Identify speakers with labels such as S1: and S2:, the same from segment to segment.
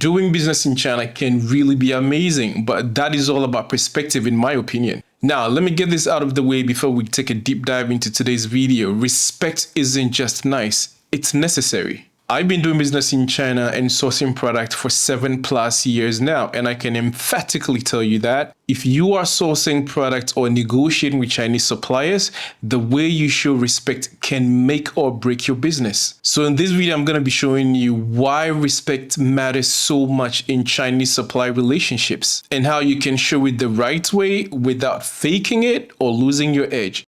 S1: Doing business in China can really be amazing, but that is all about perspective in my opinion. Now, let me get this out of the way before we take a deep dive into today's video. Respect isn't just nice, it's necessary. I've been doing business in China and sourcing product for 7+ years now, and I can emphatically tell you that if you are sourcing product or negotiating with Chinese suppliers, the way you show respect can make or break your business. So in this video, I'm going to be showing you why respect matters so much in Chinese supply relationships and how you can show it the right way without faking it or losing your edge.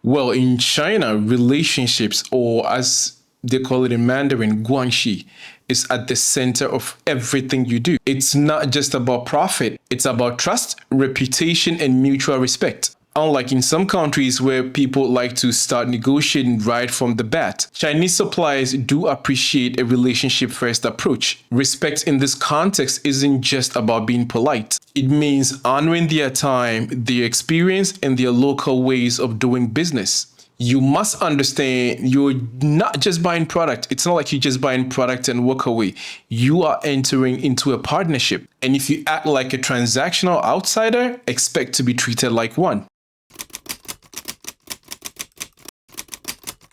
S1: Well, in China, relationships, or as they call it in Mandarin, guanxi, is at the center of everything you do. It's not just about profit, it's about trust, reputation, and mutual respect. Unlike in some countries where people like to start negotiating right from the bat, Chinese suppliers do appreciate a relationship-first approach. Respect in this context isn't just about being polite. It means honoring their time, their experience, and their local ways of doing business. You must understand you're not just buying product. It's not like you're just buying product and walk away. You are entering into a partnership. And if you act like a transactional outsider, expect to be treated like one.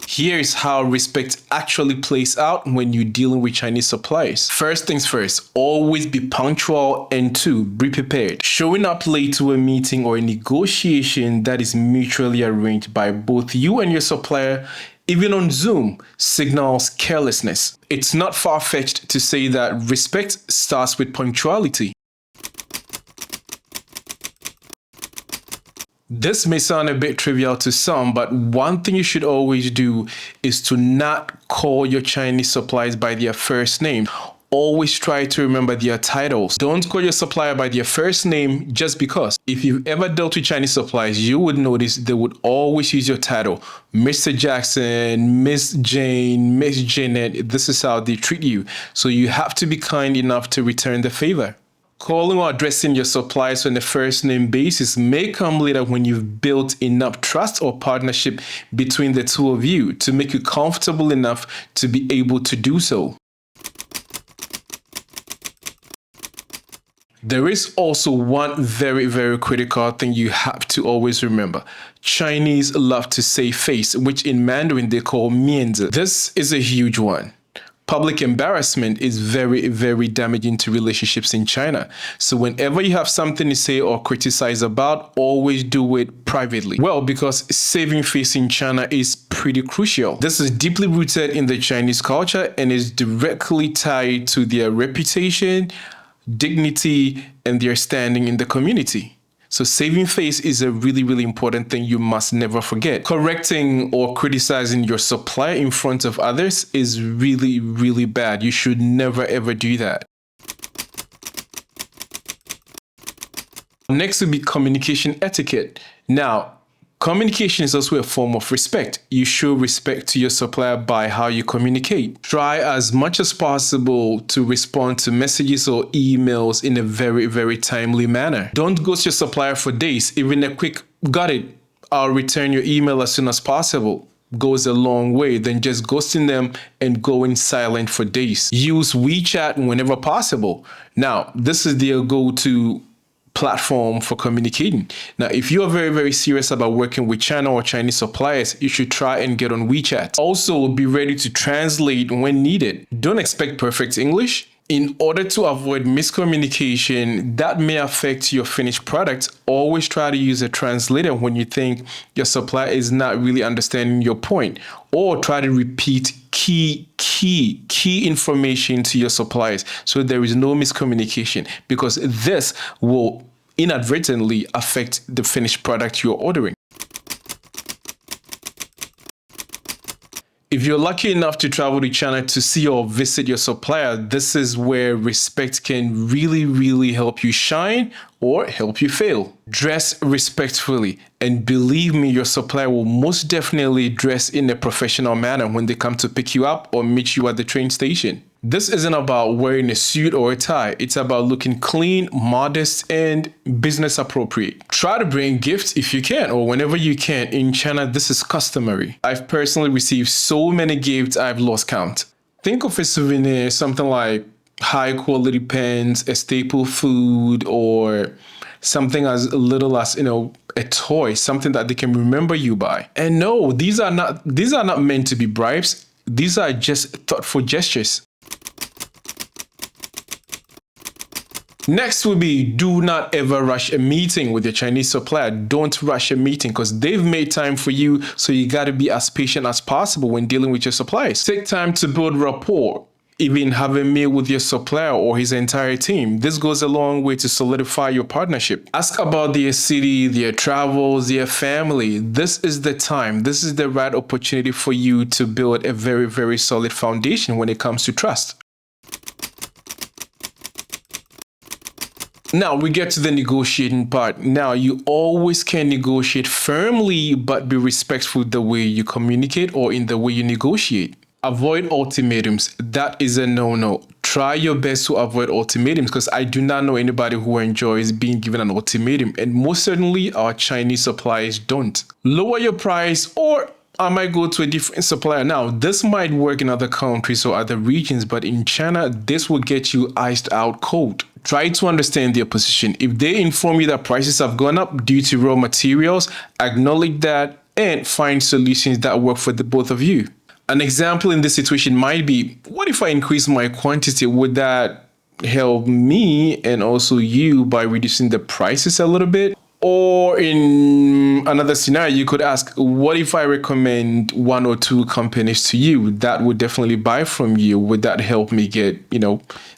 S1: Here's how respect actually plays out when you're dealing with Chinese suppliers. First things first, always be punctual, and 2, be prepared. Showing up late to a meeting or a negotiation that is mutually arranged by both you and your supplier, even on Zoom, signals carelessness. It's not far-fetched to say that respect starts with punctuality. This may sound a bit trivial to some, but one thing you should always do is to not call your Chinese suppliers by their first name. Always try to remember their titles. Don't call your supplier by their first name just because. If you've ever dealt with Chinese suppliers, you would notice they would always use your title. Mr. Jackson, Miss Jane, Miss Janet, this is how they treat you. So you have to be kind enough to return the favor. Calling or addressing your suppliers on a first name basis may come later when you've built enough trust or partnership between the two of you to make you comfortable enough to be able to do so. There is also one very critical thing you have to always remember. Chinese love to save face, which in Mandarin they call mianzi. This is a huge one. Public embarrassment is very damaging to relationships in China. So whenever you have something to say or criticize about, always do it privately. Well, because saving face in China is pretty crucial. This is deeply rooted in the Chinese culture and is directly tied to their reputation, dignity, and their standing in the community. So saving face is a really important thing you must never forget. Correcting or criticizing your supplier in front of others is really bad. You should never ever do that. Next would be communication etiquette. Now, communication is also a form of respect. You show respect to your supplier by how you communicate. Try as much as possible to respond to messages or emails in a very timely manner. Don't ghost your supplier for days. Even a quick, got it, I'll return your email as soon as possible goes a long way than just ghosting them and going silent for days. Use WeChat whenever possible. Now, this is their go-to platform for communicating. Now, if you are very serious about working with China or Chinese suppliers, you should try and get on WeChat. Also, be ready to translate when needed. Don't expect perfect English. In order to avoid miscommunication that may affect your finished product, always try to use a translator when you think your supplier is not really understanding your point, or try to repeat key information to your suppliers so there is no miscommunication, because this will inadvertently affect the finished product you're ordering. If you're lucky enough to travel to China to see or visit your supplier, this is where respect can really help you shine or help you fail. Dress respectfully, and believe me, your supplier will most definitely dress in a professional manner when they come to pick you up or meet you at the train station. This isn't about wearing a suit or a tie. It's about looking clean, modest, and business appropriate. Try to bring gifts if you can or whenever you can. In China, this is customary. I've personally received so many gifts I've lost count. Think of a souvenir, something like high quality pens, a staple food, or something as little as, a toy, something that they can remember you by. And no, these are not meant to be bribes. These are just thoughtful gestures. Next will be, do not ever rush a meeting with your Chinese supplier. Don't rush a meeting because they've made time for you. So you got to be as patient as possible when dealing with your suppliers. Take time to build rapport. Even have a meal with your supplier or his entire team. This goes a long way to solidify your partnership. Ask about their city, their travels, their family. This is the time. This is the right opportunity for you to build a very, very solid foundation when it comes to trust. Now we get to the negotiating part. Now you always can negotiate firmly, but be respectful the way you communicate or in the way you negotiate. Avoid ultimatums. That is a no-no. Try your best to avoid ultimatums because I do not know anybody who enjoys being given an ultimatum, and most certainly our Chinese suppliers don't. Lower your price, or I might go to a different supplier. Now, this might work in other countries or other regions, but in China, this will get you iced out cold. Try to understand their position. If they inform you that prices have gone up due to raw materials, acknowledge that and find solutions that work for the both of you. An example in this situation might be, what if I increase my quantity? Would that help me and also you by reducing the prices a little bit? Or in another scenario, you could ask, what if I recommend one or two companies to you that would definitely buy from you? Would that help me get,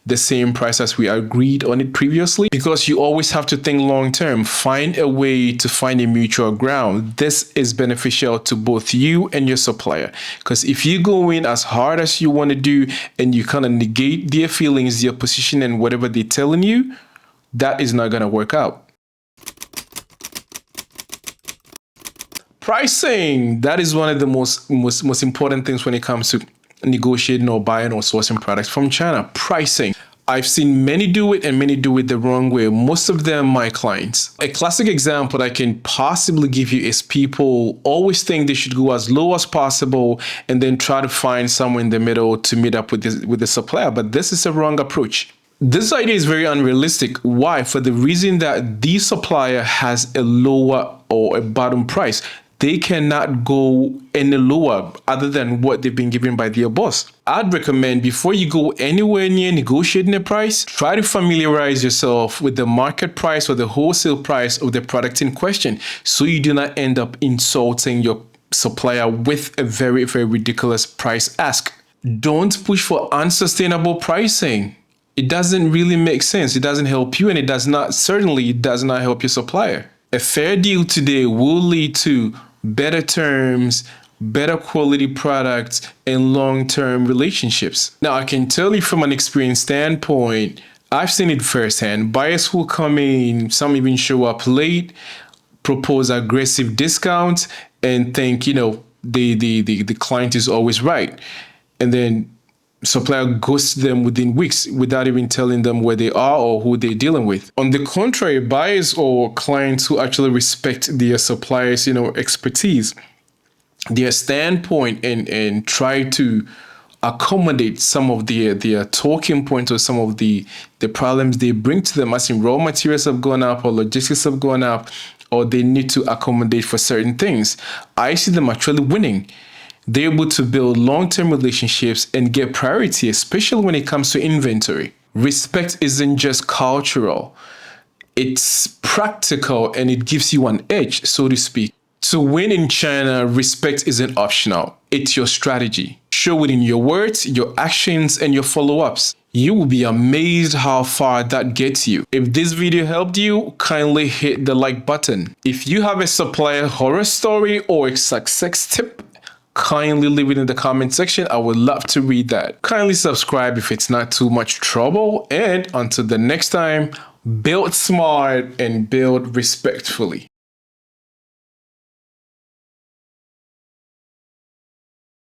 S1: the same price as we agreed on it previously? Because you always have to think long term. Find a way to find a mutual ground. This is beneficial to both you and your supplier. Because if you go in as hard as you want to do and you kind of negate their feelings, their position, and whatever they're telling you, that is not going to work out. Pricing, that is one of the most important things when it comes to negotiating or buying or sourcing products from China. Pricing. I've seen many do it and many do it the wrong way. Most of them, my clients. A classic example I can possibly give you is people always think they should go as low as possible and then try to find somewhere in the middle to meet up with the supplier. But this is a wrong approach. This idea is very unrealistic. Why? For the reason that the supplier has a lower or a bottom price. They cannot go any lower other than what they've been given by their boss. I'd recommend before you go anywhere near negotiating a price, try to familiarize yourself with the market price or the wholesale price of the product in question so you do not end up insulting your supplier with a very, very ridiculous price ask. Don't push for unsustainable pricing. It doesn't really make sense. It doesn't help you, and it certainly does not help your supplier. A fair deal today will lead to better terms, better quality products, and long-term relationships. Now, I can tell you from an experience standpoint, I've seen it firsthand. Buyers who come in, some even show up late, propose aggressive discounts, and think, the client is always right. And then supplier ghosts them within weeks without even telling them where they are or who they're dealing with. On the contrary, buyers or clients who actually respect their suppliers, expertise, their standpoint, and try to accommodate some of their talking points or some of the problems they bring to them, as in raw materials have gone up or logistics have gone up, or they need to accommodate for certain things. I see them actually winning. They're able to build long-term relationships and get priority, especially when it comes to inventory. Respect isn't just cultural. It's practical and it gives you an edge, so to speak. To win in China, respect isn't optional. It's your strategy. Show it in your words, your actions, and your follow-ups. You will be amazed how far that gets you. If this video helped you, kindly hit the like button. If you have a supplier horror story or a success tip, kindly leave it in the comment section. I would love to read that. Kindly subscribe if it's not too much trouble. And until the next time, build smart and build respectfully.